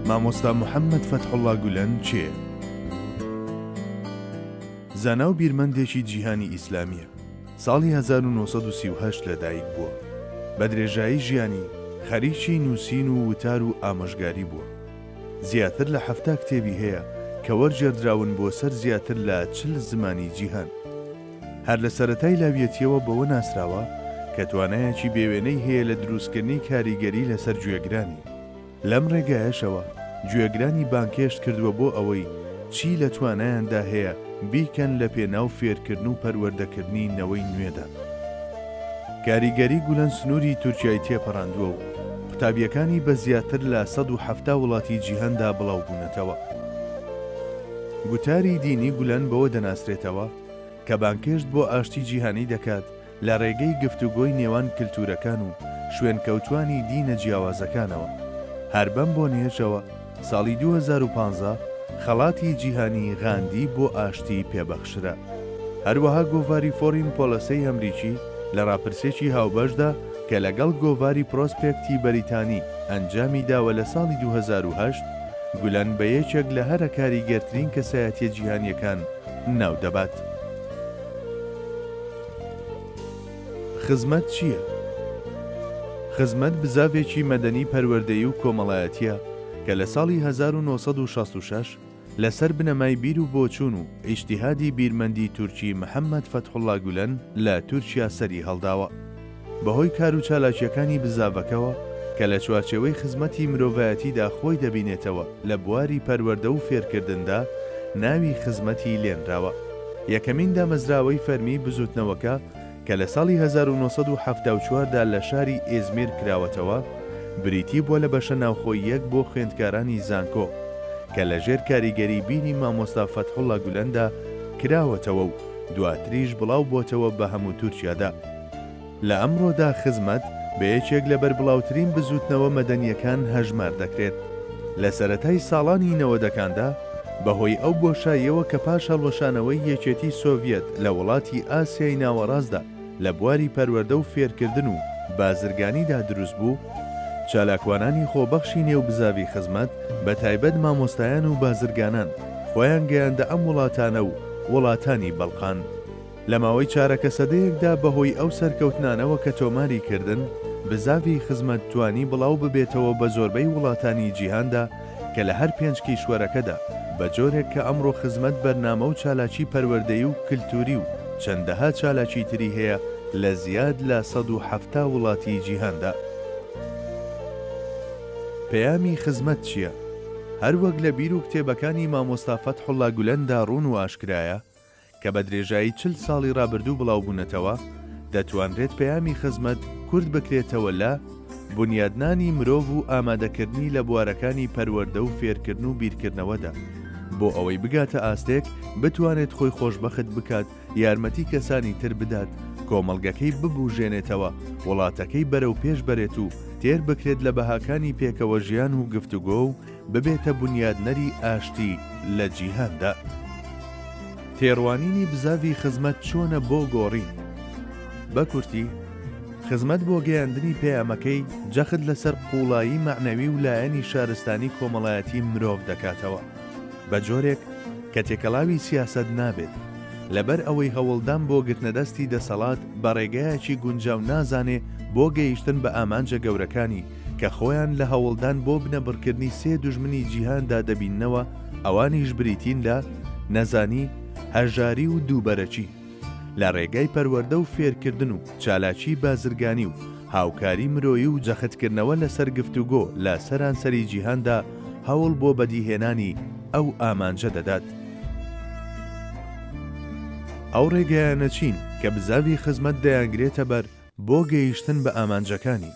مامۆستا محەممەد فەتحوڵڵا گولەن چێ؟ زانا و بیرمەندێکی جیهانی ئیسلامیە. ساڵی 1938 لەدایک بووە. بە درێژایی ژیانی خەریکی نووسین و وتار و ئامۆژگاری بووە. زیاتر لە 70 کتێبی هەیە کە وەرجێردراون بۆ سەر زیاتر لە 40 زمانی جیهان. هەر لە سەرەتای لاویەتیەوە بەوە ناسراوە کە توانایەکی بێوێنەی هەیە لە دروستکردنی کاریگەری لەسەر گوێگرانی. لەم ڕێگایەشەوە گوێگرانی بانکێشت کردووە بۆ ئەوەی چی لە توانایاندا هەیە بیکەن لە پێناو فێرکردن و پەروەردەکردنی نەوەی نوێدا. کاریگەری گولەن سنووری تورکیای تێپەڕاندووە و قوتابیەکانی بە زیاتر لە 170 وڵاتی جیهاندا بڵاو بوونەتەوە. گوتاری دینی گولەن بەوە دەناسرێتەوە کە بانکێشت بۆ ئاشتی جیهانی دەکات لە ڕێگەی گفتوگۆی نێوان کلتورەکان و شوێنکەوتوانی دینە جیاوازەکانەوە. هەر بەم بۆ نهێشەوە ساڵی 2015 خەڵاتی جیهانی غاندی بۆ ئاشتی پێبەخشرا. هەروەها گۆڤاری فۆرین پۆلەسەی ئەمریکی لە ڕاپرسێکی هاوبەشدا کە لەگەڵ گۆڤاری پرۆسپێکتی بەریتانی ئەنجامی داوە لە ساڵی 2008 گولەن بە یەکێک لە هەرە کاریگەرترین کەسایەتیە جیهانیەکان ناو دەبات. خزمەت چییە؟ خزمەت بزاوێکی مەدەنی پەروەردەیی و کۆمەڵایەتیە کە لە ساڵی 1966 لەسەر بنەمای بیر و بۆچوون و ئیجتیهادی بیرمەندی تورکی محەممەد فەتحوڵڵا گولەن لە تورکیا سەری هەڵداوە. بەهۆی کار و چالاکیەکانی بزاوەکەوە کە لە چوارچێوەی خزمەتی مرۆڤایەتیدا خۆی دەبینێتەوە لە بواری پەروەردە و فێرکردندا ناوی خزمەتی لێنراوە. یەکەمین دامەزراوەی فەرمی بزوتنەوەکە کە لە ساڵی 1974دا لە شاری ئێزمیر کراوەتەوە بریتی بووە لە بەشە ناوخۆی یەک بۆ خوێندکارانی زانکۆ کە لە ژێر کاریگەری بینی مامۆستا فەتحوڵڵا گولەندا کراوەتەوە و دواتریش بڵاو بۆتەوە بە هەموو تورکیادا. لە ئەمڕۆدا خزمەت بە یەکێک لە بەربڵاوترین بزوتنەوە مەدەنیەکان هەژمار دەکرێت. لە سەرەتای ساڵانی 90ەکاندا بەهۆی ئەو بۆشاییەوە کە پاش هەڵوەشانەوەی یەکێتی سۆڤیەت لە وڵاتی ئاسیای ناوەڕاستدا لە بواری پەروەردە و فێرکردن و بازرگانیدا دروست بوو، چالاکوانانی خۆبەخشی نێوبزاوی خزمەت بە تایبەت مامۆستایان و بازرگانان خۆیان گەیاندە ئەم وڵاتانە و وڵاتانی بەڵقان. لە ماوەی چارەکە سەدەیەکدا بەهۆی ئەو سەرکەوتنانەوە کە تۆماری کردن، بزاوی خزمەت توانی بڵاو ببێتەوە بە زۆربەی وڵاتانی جیهاندا کە لە هەر 5 کیشوەرەکەدا بە جۆرێک کە ئەمڕۆ خزمەت بەرنامە و چالاکی پەروەردەیی و کلتوری و چەندەها چالاکی تری هەیە لە زیاد لە 170 وڵاتی جیهاندا. پەیامی خزمەت چییە؟ هەروەک لە بیر و کتێبەکانی مامۆستا فەتحوڵڵا گولەندا ڕوون و ئاشکرایە کە بە درێژایی 40 ساڵی ڕابردوو بڵاو بوونەتەوە، دەتوانرێت پەیامی خزمەت کورد بکرێتەوە لە بنیادنانی مرۆڤ و ئامادەکردنی لە بوارەکانی پەروەردە و فێرکردن و بیرکردنەوەدا بۆ ئەوەی بگاتە ئاستێک بتوانێت خۆی خۆشبەخت بکات، یارمەتی کەسانی تر بدات، کۆمەڵگەکەی ببوژێنێتەوە، وڵاتەکەی بەرەو پێش بەرێت و تێر بکرێت لە بەهاکانی پێکەوە ژیان و گفتوگۆ و ببێتە بنیادنەری ئاشتی لە جیهاندا. تێڕوانینی بزاوی خزمەت چۆنە بۆ گۆڕین؟ بە کورتی، خزمەت بۆ گەیاندنی پەیامەکەی جەخت لەسەر قوڵایی مەعنەوی و لایەنی شارستانی کۆمەڵایەتی مرۆڤ دەکاتەوە بە جۆرێک کە تێکەڵاوی سیاسەت نابێت، لەبەر ئەوەی هەوڵدان بۆ گرتنەدەستی دەسەڵات بە ڕێگایەکی گونجاو نازانێ بۆ گەیشتن بە ئامانجە گەورەکانی کە خۆیان لە هەوڵدان بۆ بنەبڕکردنی 3 دوژمنی جیهاندا دەبیننەوە، ئەوانیش بریتین لە نەزانی، هەژاری و دووبەرەچی. لە ڕێگای پەروەردە و فێرکردن و چالاکی بازرگانی و هاوکاری مرۆیی و جەختکردنەوە لەسەر گفتوگۆ لە سەرانسەری جیهاندا هەوڵ بۆ بەدیهێنانی ئەو ئامانجە دەدات. ئەو ڕێگایانە چین کە بزاوی خزمەت دەیانگرێتە بەر بۆ گەیشتن بە ئامانجەکانی؟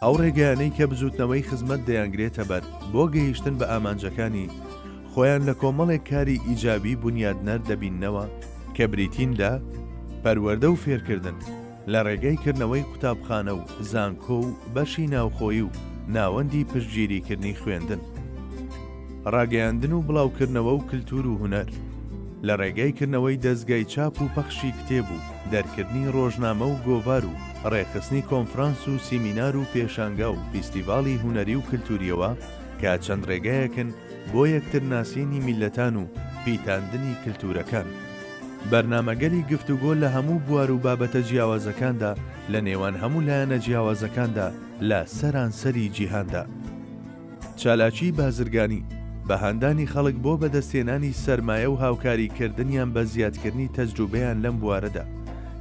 ئەو ڕێگایانەی کە بزوتنەوەی خزمەت دەیانگرێتە بەر بۆ گەیشتن بە ئامانجەکانی خۆیان لە کۆمەڵێک کاری ئیجابی بنیادنەر دەبیننەوە کە بریتین لە پەروەردە و فێرکردن لە ڕێگەی کردنەوەی قوتابخانە و زانکۆ و بەشی ناوخۆیی و ناوەندی پشتگیریکردنی خوێندن، ڕاگەیاندن و بڵاوکردنەوە و کلتور و هونەر لە ڕێگەی کردنەوەی دەستگای چاپ و پەخشی کتێب و دەرکردنی ڕۆژنامە و گۆڤار و ڕێخستنی کۆنفرانس و سیمینار و پێشانگا و فیستیڤاڵی هونەری و کلتوریەوە کە چەند ڕێگایەکن بۆ یەکتر ناسینی میلەتان و پیتاندنی کلتورەکان. بەرنامەگەری گفتوگۆ لە هەموو بوار و بابەتە جیاوازەکاندا لە نێوان هەموو لایەنە جیاوازەکاندا لە سەرانسەری جیهاندا. چالاکی بازرگانی بەهاندانی خەڵک بۆ بەدەستێنانی سەرمایە و هاوکاریکردنیان بە زیادکردنی تەجروبەیان لەم بوارەدا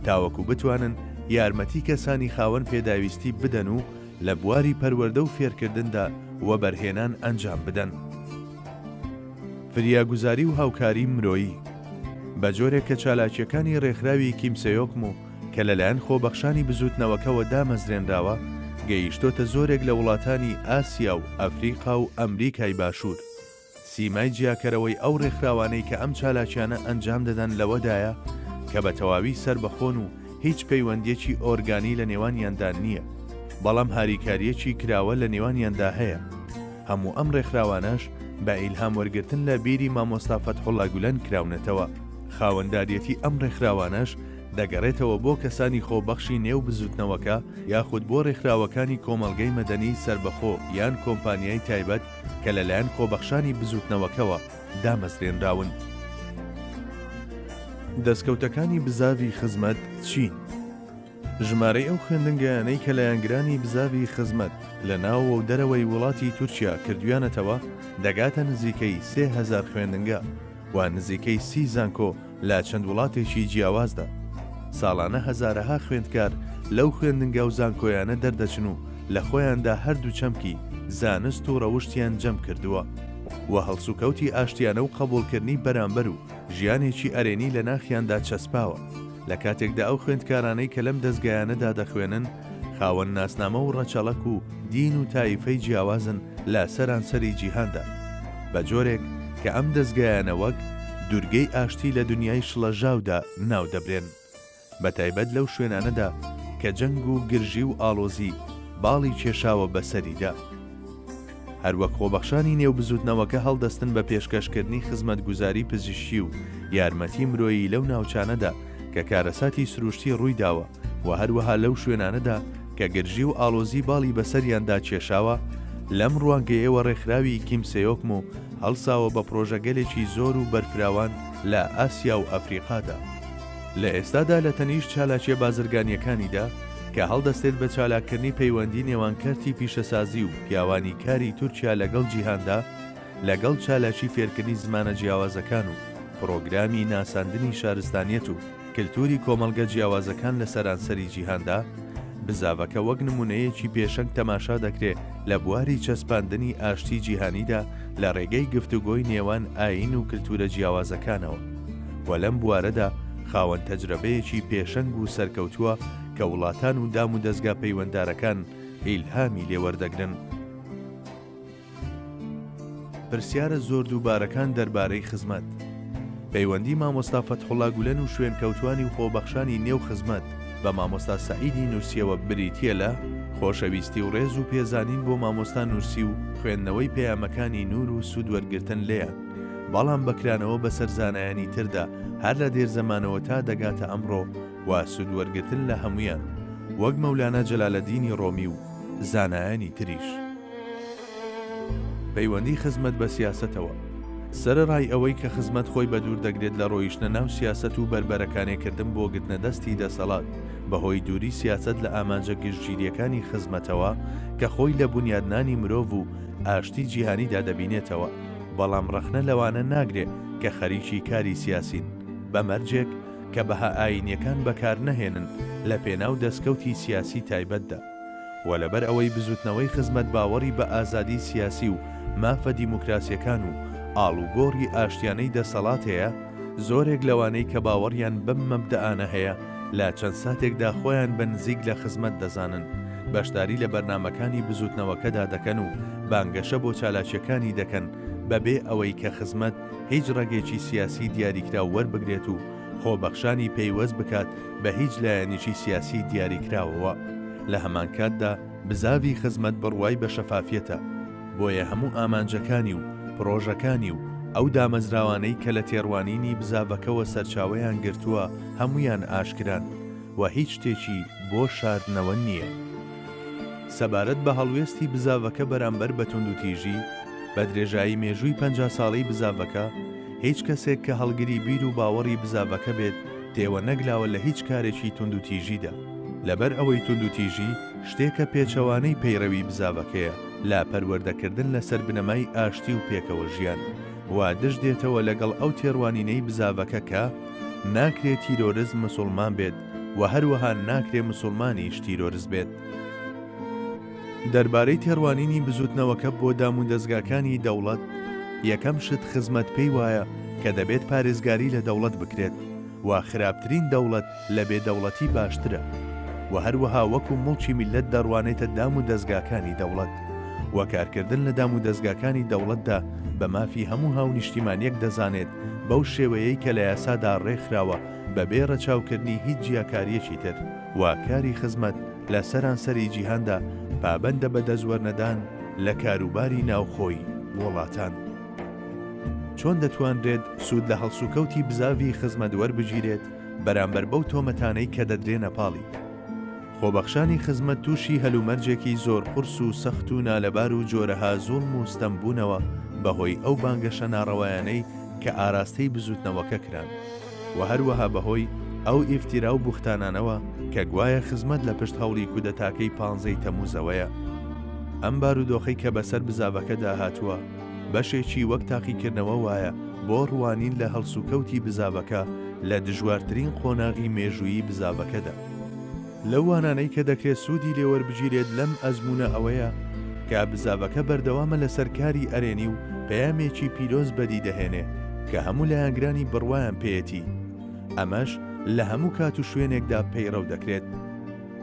تاوەکو بتوانن یارمەتی کەسانی خاوەن پێداویستی بدەن و لە بواری پەروەردە و فێرکردندا وە بەرهێنان ئەنجام بدەن. فریاگوزاری و هاوکاری مرۆیی بە جۆرێک کە چالاکیەکانی ڕێکخراوی کیمسەیۆکم و کە لەلایەن خۆبەخشانی بزوتنەوەکەوە دامەزرێنراوە گەیشتۆتە زۆرێک لە وڵاتانی ئاسیا و ئەفریقا و ئەمریکای باشوور. سیمای جیاکەرەوەی ئەو ڕێکخراوانەی کە ئەم چالاکیانە ئەنجام دەدەن لەوەدایە کە بە تەواوی سربەخۆن و هیچ پەیوەندیەکی ئۆرگانی لە نێوانیاندا نییە، بەڵام هاریکاریەکی کراوە لە نێوانیاندا هەیە. هەموو ئەم ڕێکخراوانەش بە ئیلهام وەرگرتن لە بیری مامۆستا فەتحوڵڵا گولەن کراونەتەوە. خاوەنداریەتی ئەم ڕێکخراوانەش دەگەڕێتەوە بۆ کەسانی خۆبەخشی نێو بزوتنەوەکە یاخود بۆ ڕێکخراوەکانی کۆمەڵگەی مەدەنی سربەخۆ یان کۆمپانیای تایبەت کە لەلایەن خۆبەخشانی بزوتنەوەکەوە دامەزرێنراون. دەستکەوتەکانی بزاوی خزمەت چین؟ ژمارەی ئەو خوێندنگەیانەی کە لایەنگرانی بزاوی خزمەت لە ناوە و دەرەوەی وڵاتی تورکیا کردویانەتەوە دەگاتە نزیکەی 3000 خوێندنگە و نزیکەی 30 زانکۆ لە چەند وڵاتێکی جیاوازدا. ساڵانە هەزارەها خوێندکار لەو خوێندنگە و زانکۆیانە دەردەچن و لە خۆیاندا هەردوو چەمکی زانست و ڕەوشتیان جەم کردووە و هەڵسوکەوتی ئاشتیانە و قبوڵکردنی بەرامبەر و ژیانێکی ئەرێنی لە ناخیاندا چەسپاوە. لە کاتێکدا ئەو خوێندکارانەی کە لەم دەستگایانەدا دەخوێنن خاوەن ناسنامە و ڕەچەڵەک و دین و تایفەی جیاوازن لە سەرانسەری جیهاندا بە جۆرێک کە ئەم دەستگایانە وەک دوورگەی ئاشتی لە دنیای شڵەژاودا ناو دەبرێن، بە تایبەت لەو شوێنانەدا کە جەنگ و گرژی و ئاڵۆزی باڵی کێشاوە بەسەریدا. هەروەک خۆبەخشانی نێو بزوتنەوەکە هەڵدەستن بە پێشکەشکردنی خزمەتگوزاری پزیشکی و یارمەتی مرۆیی لەو ناوچانەدا کە کارەساتی سروشتی ڕوویداوە و هەروەها لەو شوێنانەدا کە گرژی و ئاڵۆزی باڵی بەسەریاندا کێشاوە. لەم ڕوانگەیەوە ڕێکخراوی کیمسەیۆکم و هەڵساوە بە پرۆژەگەلێکی زۆر و بەرفراوان لە ئاسیا و ئەفریقادا. لە ئێستادا لە تەنیشت چالاکیە بازرگانیەکانیدا کە هەڵدەستێت بە چالاکردنی پەیوەندی نێوانکەرتی پیشەسازی و پیاوانی کاری تورکیا لەگەڵ جیهاندا لەگەڵ چالاکی فێرکردنی زمانە جیاوازەکان و پرۆگرامی ناساندنی شارستانیەت و کللتوری کۆمەڵگە جیاوازەکان لە سەرانسەری جیهاندا. بزاوەکە وەک نمونەیەکی پێشەنگ تەماشا دەکرێت لە بواری چەسپاندنی ئاشتی جیهانیدا لە ڕێگەی گفتوگۆی نێوان ئاین و کللتورە جیاوازەکانەوە و لەم بوارەدا خاوەن تەجربەیەکی پێشەنگ و سەرکەوتووە کە وڵاتان و دام و دەستگا پەیوەنددارەکان ئیلهامی لێوەردەگرن. پرسیارە زۆر دووبارەکان دەربارەی خزمەت. پەیوەندی مامۆستا فەتحوڵڵا گولەن و شوێن کەوتوانی و خۆبەخشانی نێو خزمەت بە مامۆستا سەعیدی نورسیەوە بریتیە لە خۆشەویستی و ڕێز و پێزانین بۆ مامۆستا نورسی و خوێندنەوەی پەیامەکانی نور و سوود وەرگرتن لێیان، بەڵام بەکرانەوە بەسەر زانایانی تردا هەر لە دێرزەمانەوە تا دەگاتە ئەمڕۆ و سوود وەرگرتن لە هەمویان وەک مەولانە جەلالەدینی ڕۆمی و زانایانی تریش. پەیوەندی خزمەت بە سیاسەتەوە. سەرڕای ئەوەی کە خزمەت خۆی بە دوور دەگرێت لە ڕۆیشتە ناو سیاسەت و بربەرەکانێکردن بۆ گرتنە دەستی دەسەڵات بەهۆی دووری سیاسەت لە ئامانجە گشتگیریەکانی خزمەتەوە کە خۆی لە بنیادنانی مرۆڤ و ئاشتی جیهانیدا دەبینێتەوە، بەڵام ڕەخنە لەوانە ناگرێت کە خەریکی کاری سیاسین بە مەرجێک کە بەها ئاینیەکان بەکار نەهێنن لە پێناو دەستکەوتی سیاسی تایبەتدا و لەبەر ئەوەی بزوتنەوەی خزمەت باوەڕی بە ئازادی سیاسی و مافە دیموکراسیەکان و ئاڵوگۆڕی ئاشتیانەی دەسەڵات هەیە، زۆرێک لەوانەی کە باوەڕیان بەم مەبدەانە هەیە لە چەند ساتێکدا خۆیان بە نزیک لە خزمەت دەزانن، بەشداری لە بەرنامەکانی بزوتنەوەکەدا دەکەن و بانگەشە بۆ چالاکیەکانی دەکەن بەبێ ئەوەی کە خزمەت هیچ ڕێگێکی سیاسی دیاریکرا وەربگرێت و خۆبەخشانی پەیوەست بکات بە هیچ لایەنێکی سیاسی دیاریکراوەوە. لە هەمان کاتدا بزاوی خزمەت بڕوای بە شەفافیەتە، بۆیە هەموو ئامانجەکانی و پرۆژەکانی و ئەو دامەزراوانەی کە لە تێڕوانینی بزاوەکەوە سەرچاوەیان گرتووە هەمویان ئاشکران و هیچ شتێکی بۆ شاردنەوە نییە. سەبارەت بە هەڵوێستی بزاوەکە بەرامبەر بە توندوتیژی بە درێژایی مێژووی 50 ساڵەی بزاڤەکە هیچ کەسێک کە هەڵگری بیر و باوەڕی بزاڤەکە بێت تێوە نەگلاوە لە هیچ کارێکی تونند و تیژیدا. لەبەر ئەوەی تونند و تیژی شتێکە پێچەوانەی پەیڕەوی بزاڤەکەیە لا پەروەردەکردن لەسەر بنەمای ئاشتی و پێکەوە ژیان، وا دژ دێتەوە لەگەڵ ئەو تێڕوانینەی بزاڤەکە کە ناکرێت تیرۆرزم مسلمان بێت و هەروەها ناکرێت مسلمانیش تیرۆرز بێت. دەربارەی تێڕوانینی بزوتنەوەکە بۆ دام و دەستگاکانی دەوڵەت، یەکەم شت خزمەت پێی وایە کە دەبێت پارێزگاری لە دەوڵەت بکرێت و خراپترین دەوڵەت لە بێدەوڵەتی باشترە و هەروەها وەکو مڵکی میلەت دەڕوانێتە دام و دەستگاکانی دەوڵەت و کارکردن لە دام و دەستگاکانی دەوڵەتدا بە مافی هەموو هاو نیشتیمانیەک دەزانێت بەو شێوەیەی کە لە یاسادا ڕێکخراوە بەبێ ڕەچاوکردنی هیچ جیاکاریەکی تر و کاری خزمەت لە سەرانسەری جیهاندا پابەندە بە دەزوەرنەدان لە کاروباری ناوخۆی وڵاتان. چۆن دەتوانرێت سوود لە هەڵسوکەوتی بزاوی خزمەت وەربگیرێت بەرامبەر بەو تۆمەتانەی کە دەدرێنە پاڵی؟ خۆبەخشانی خزمەت تووشی هەلومەرجێکی زۆر قورس و سەخت و نالەبار و جۆرەها زوڵم و ستەمبوونەوە بەهۆی ئەو بانگەشە ناڕەوایانەی کە ئاراستەی بزوتنەوەکە کران و هەروەها بەهۆی ئەو ئیفتیرا و بوختانانەوە کە گوایە خزمەت لە پشت هەوڵی کودەتاکەی 15 تەمووزەوەیە. ئەم بارودۆخەی کە بەسەر بزاڤەکەدا هاتووە بەشێکی وەک تاقیکردنەوە وایە بۆ ڕوانین لە هەڵسوکەوتی بزاڤەکە لە دژوارترین قۆناغی مێژوویی بزاڤەکەدا. لەو وانانەی کە دەکرێت سوودی لێوەربگیرێت لەم ئەزمونە ئەوەیە کە بزاڤەکە بەردەوامە لە سەرکاری ئەرێنی و پەیامێکی پیرۆز بەدی دەهێنێ کە هەموو لایەنگرانی بڕوایان پێیەتی. ئەمەش لە هەموو کات و شوێنێکدا پەیڕەو دەکرێت.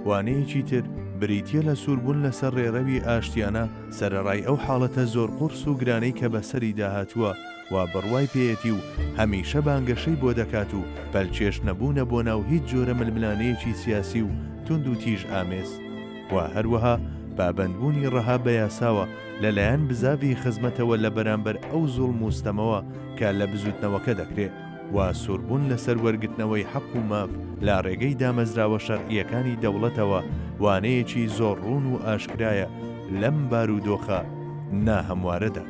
وانەیەکی تر بریتیە لە سووربوون لەسەر ڕێڕەوی ئاشتیانە سەرەڕای ئەو حاڵەتە زۆر قورس و گرانەی کە بەسەری داهاتووە و بڕوای پێیەتی و هەمیشە بانگەشەی بۆ دەکات و پەلچێش نەبوونە بۆ ناو هیچ جۆرە ململانەیەکی سیاسی و تونند و تیژ ئامێز و هەروەها پابەندبوونی ڕەها بە یاساوە لەلایەن بزاوی خزمەتەوە لە بەرامبەر ئەو زوڵم و ستەمەوە کە لە بزوتنەوەکە دەکرێت و سووربوون لەسەر وەرگرتنەوەی حەق و ماف لا ڕێگەی دامەزراوە شەرعیەکانی دەوڵەتەوە وانەیەکی زۆر ڕوون و ئاشکرایە لەم بارودۆخە ناهەموارەدا.